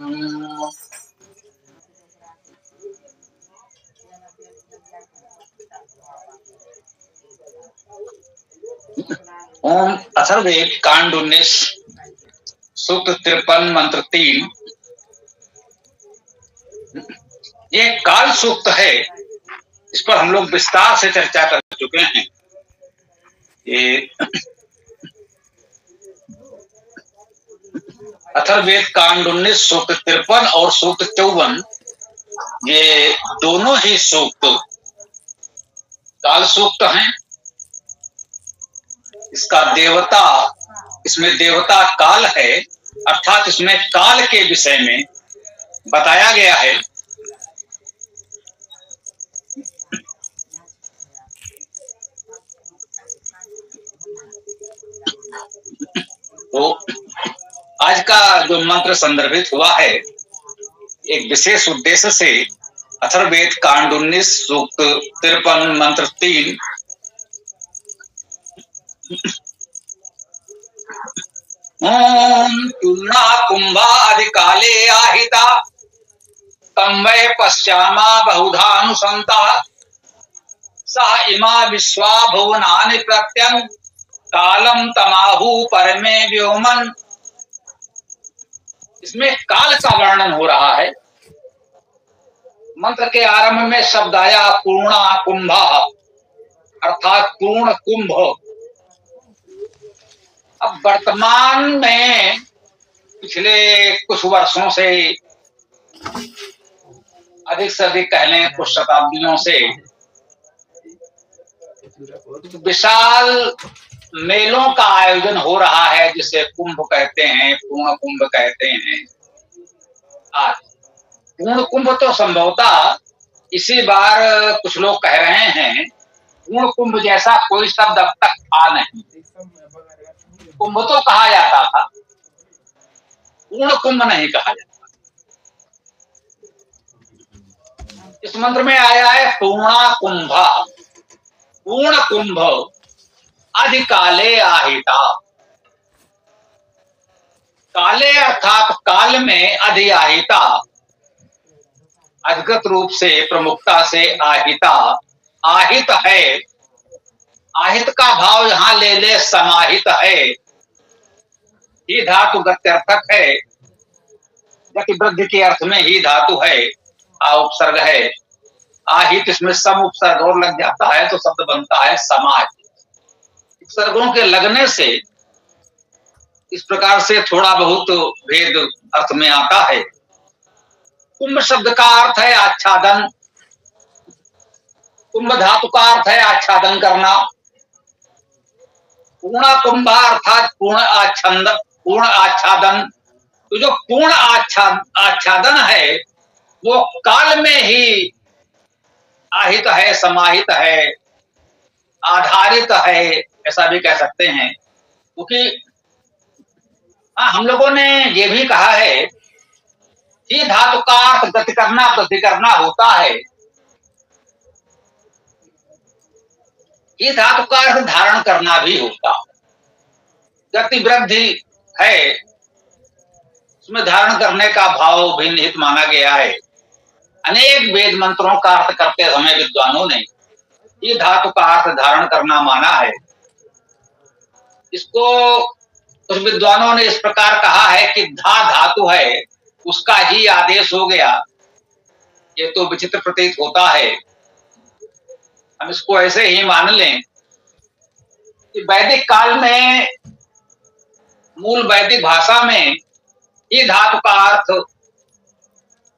ओम अथर्ववेद कांड 19 सूक्त 53 मंत्र 3। ये काल सूक्त है, इस पर हम लोग विस्तार से चर्चा कर चुके हैं। ये अथर्ववेद कांड 19 सूक्त 53 और सूक्त 54, ये दोनों ही सूक्त काल सूक्त हैं। इसमें देवता काल है, अर्थात इसमें काल के विषय में बताया गया है। तो आज का जो मंत्र संदर्भित हुआ है, एक विशेष उद्देश्य से अथर्ववेद कांड 19 सूक्त 53 मंत्र 3। पूर्णा कुंभादि काले आहिता तम वै पश्यामा बहुधानुसंता सह इमा विश्वा भुवनानि प्रत्यं कालम तमाहु परमे व्योमन। इसमें काल का वर्णन हो रहा है। मंत्र के आरंभ में शब्द आया पूर्णा कुंभा, अर्थात पूर्ण कुंभ। अब वर्तमान में पिछले कुछ वर्षों से, अधिक से अधिक कह लें कुछ शताब्दियों से, विशाल मेलों का आयोजन हो रहा है, जिसे कुंभ कहते हैं, पूर्ण कुंभ कहते हैं। आज पूर्ण कुंभ तो संभवतः इसी बार कुछ लोग कह रहे हैं, पूर्ण कुंभ जैसा कोई शब्द अब तक था नहीं। कुंभ तो कहा जाता था, पूर्ण कुंभ नहीं कहा जाता। इस मंत्र में आया है पूर्णा कुंभा, पूर्ण कुंभ अधिकाले आहिता। काले अर्थात काल में, अधिआहिता अधिकृत रूप से, प्रमुखता से आहिता, आहित है। आहित का भाव यहां ले ले समाहित है। ही धातु गत्यर्थक है, गति वृद्धि के अर्थ में ही धातु है, आ उपसर्ग है। आहित इसमें सम उपसर्ग और लग जाता है तो शब्द बनता है समाज। उपसर्गों के लगने से इस प्रकार से थोड़ा बहुत भेद अर्थ में आता है। कुंभ शब्द का अर्थ है आच्छादन, कुंभ धातु का अर्थ है आच्छादन करना। पूर्ण कुंभा अर्थात पूर्ण आच्छादन। तो जो पूर्ण आच्छादन है वो काल में ही आहित है, समाहित है, आधारित है, ऐसा भी कह सकते हैं। क्योंकि हम लोगों ने ये भी कहा है कि धातु का अर्थ गति करना, वृद्धि करना होता है। ये धातु का अर्थ धारण करना भी होता है। गति वृद्धि है, उसमें धारण करने का भाव भी निहित माना गया है। अनेक वेद मंत्रों का अर्थ करते समय विद्वानों ने ये धातु का अर्थ धारण करना माना है। इसको कुछ विद्वानों ने इस प्रकार कहा है कि धातु है, उसका ही आदेश हो गया। ये तो विचित्र प्रतीत होता है। हम इसको ऐसे ही मान लें कि वैदिक काल में, मूल वैदिक भाषा में ये धातु का अर्थ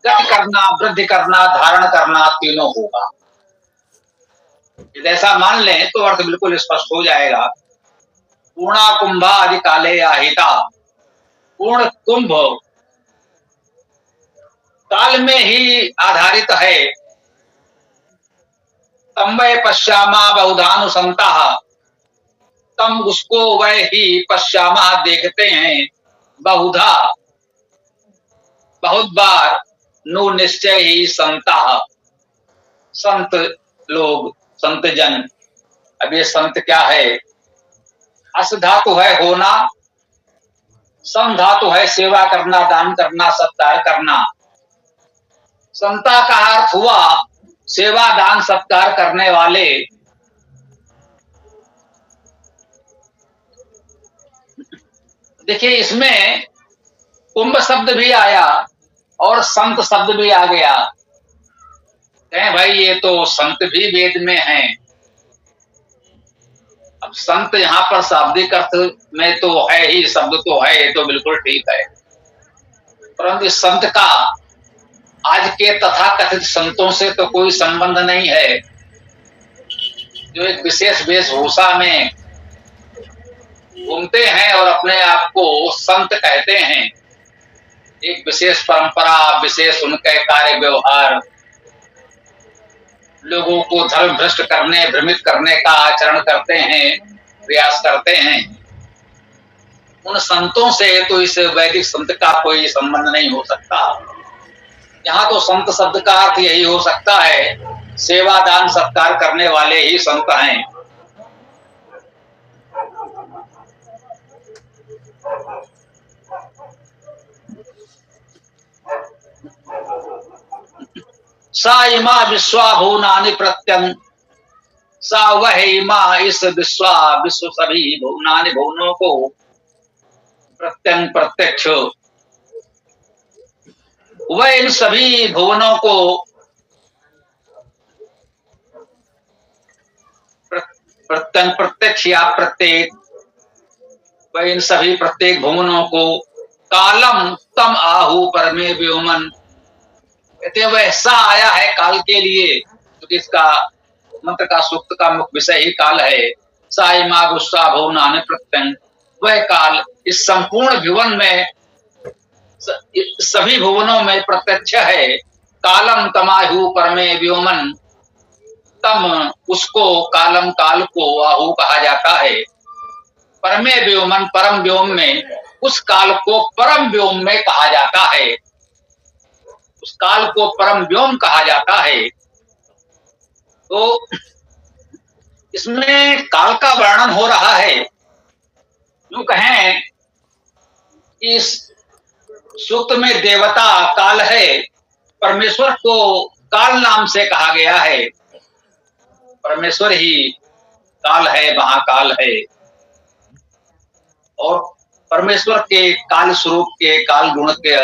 गति करना, वृद्धि करना, धारण करना तीनों होगा। ऐसा मान लें तो अर्थ बिल्कुल स्पष्ट हो जाएगा। पूर्णा कुंभा आदि काले आहिता, पूर्ण कुंभ काल में ही आधारित है। तम वै पश्यामा बहुधानुसंता, तम उसको वह ही पश्यामा देखते हैं, बहुधा बहुत बार, नु निश्चय ही संता संत लोग, संत जन। अब ये संत क्या है? अस धातु है होना, सम धातु है सेवा करना, दान करना, सत्कार करना। समता का अर्थ हुआ सेवा दान सत्कार करने वाले। देखिए इसमें कुंभ शब्द भी आया और संत शब्द भी आ गया। कहें भाई ये तो संत भी वेद में हैं। अब संत यहाँ पर शाब्दिक अर्थ में तो है ही, शब्द तो है, ये तो बिल्कुल ठीक है, परंतु इस संत का आज के तथाकथित संतों से तो कोई संबंध नहीं है, जो एक विशेष वेशभूषा में घूमते हैं और अपने आप को संत कहते हैं। एक विशेष परंपरा, विशेष उनके कार्य व्यवहार, लोगों को धर्म भ्रष्ट करने, भ्रमित करने का आचरण करते हैं, प्रयास करते हैं। उन संतों से तो इस वैदिक संत का कोई संबंध नहीं हो सकता। यहाँ तो संत शब्द का अर्थ यही हो सकता है, सेवा दान सत्कार करने वाले ही संत हैं। सा इमा विश्वा भुवनानि प्रत्यं, सा वह इमा इस विश्व सभी भुवनानि भुवनों को प्रत्यंग प्रत्यक्ष, वह इन सभी भुवनों को प्रत्यंग प्रत्यक्ष या प्रत्येक, वह इन सभी प्रत्येक भुवनों को कालम तम आहु परमे व्योमन, कहते वह सा आया है काल के लिए, क्योंकि इसका मंत्र का सूक्त का मुख्य विषय ही काल है। साई माँ गुस्सा भुवनानि प्रत्यंग, वह काल इस संपूर्ण भुवन में, सभी भुवनों में प्रत्यक्ष है। कालम तमाहु परमे व्योमन, तम उसको, कालम काल को, आहु कहा जाता है। परमे व्योमन परम व्योम में, उस काल को परम व्योम में कहा जाता है, उस काल को परम व्योम कहा जाता है। तो इसमें काल का वर्णन हो रहा है। यूं कहें कि इस सूक्त में देवता काल है, परमेश्वर को काल नाम से कहा गया है। परमेश्वर ही काल है, महाकाल है, और परमेश्वर के काल स्वरूप के काल गुण के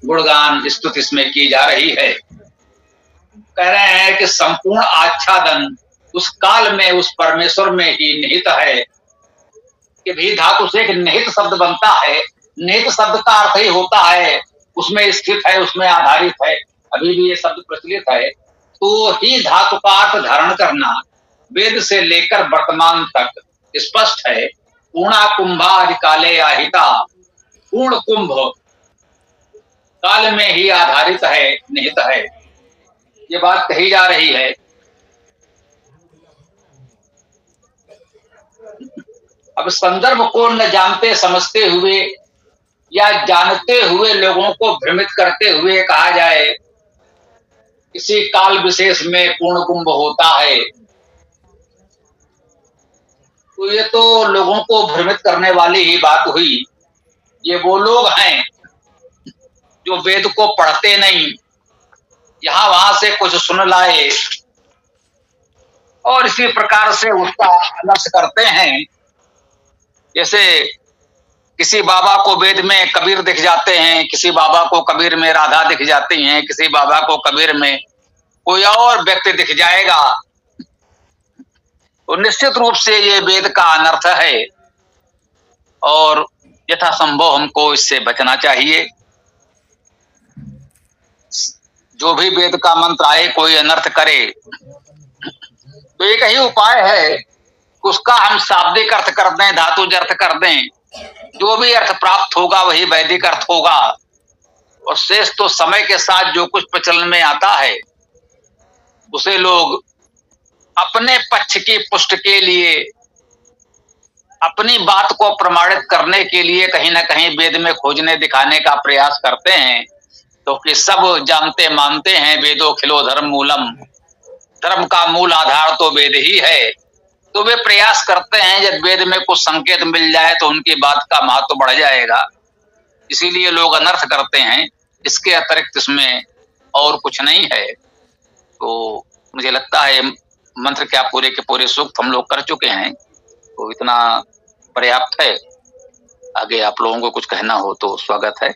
गुणगान स्तुति इसमें की जा रही है। कह रहे हैं कि संपूर्ण आच्छादन उस काल में, उस परमेश्वर में ही निहित है। कि भी धातु से एक निहित शब्द बनता है। निहित शब्द का अर्थ ही होता है उसमें स्थित है, उसमें आधारित है। अभी भी ये शब्द प्रचलित है। तो ही धातु का अर्थ धारण करना वेद से लेकर वर्तमान तक स्पष्ट है। पूर्णा कुंभादि काले आहिता, पूर्ण कुंभ काल में ही आधारित है, निहित है, ये बात कही जा रही है। अब संदर्भ को न जानते समझते हुए या जानते हुए लोगों को भ्रमित करते हुए कहा जाए किसी काल विशेष में पूर्ण कुंभ होता है, तो ये तो लोगों को भ्रमित करने वाली ही बात हुई। ये वो लोग हैं जो वेद को पढ़ते नहीं, यहां वहां से कुछ सुन लाए और इसी प्रकार से उसका अनर्थ करते हैं। जैसे किसी बाबा को वेद में कबीर दिख जाते हैं, किसी बाबा को कबीर में राधा दिख जाती हैं, किसी बाबा को कबीर में कोई और व्यक्ति दिख जाएगा, तो निश्चित रूप से ये वेद का अनर्थ है और यथासंभव हमको इससे बचना चाहिए। जो भी वेद का मंत्र आए कोई अनर्थ करे तो एक ही उपाय है, उसका हम शाब्दिक अर्थ कर दें, धातुज अर्थ कर दें। जो भी अर्थ प्राप्त होगा वही वैदिक अर्थ होगा, और शेष तो समय के साथ जो कुछ प्रचलन में आता है उसे लोग अपने पक्ष की पुष्ट के लिए, अपनी बात को प्रमाणित करने के लिए कहीं ना कहीं वेद में खोजने दिखाने का प्रयास करते हैं। तो कि सब जानते मानते हैं वेदो खिलो धर्म मूलम, धर्म का मूल आधार तो वेद ही है। तो वे प्रयास करते हैं जब वेद में कुछ संकेत मिल जाए तो उनकी बात का महत्व बढ़ जाएगा। इसीलिए लोग अनर्थ करते हैं। इसके अतिरिक्त इसमें और कुछ नहीं है। तो मुझे लगता है मंत्र क्या पूरे के पूरे सूक्त हम लोग कर चुके हैं, तो इतना पर्याप्त है। आगे आप लोगों को कुछ कहना हो तो स्वागत है।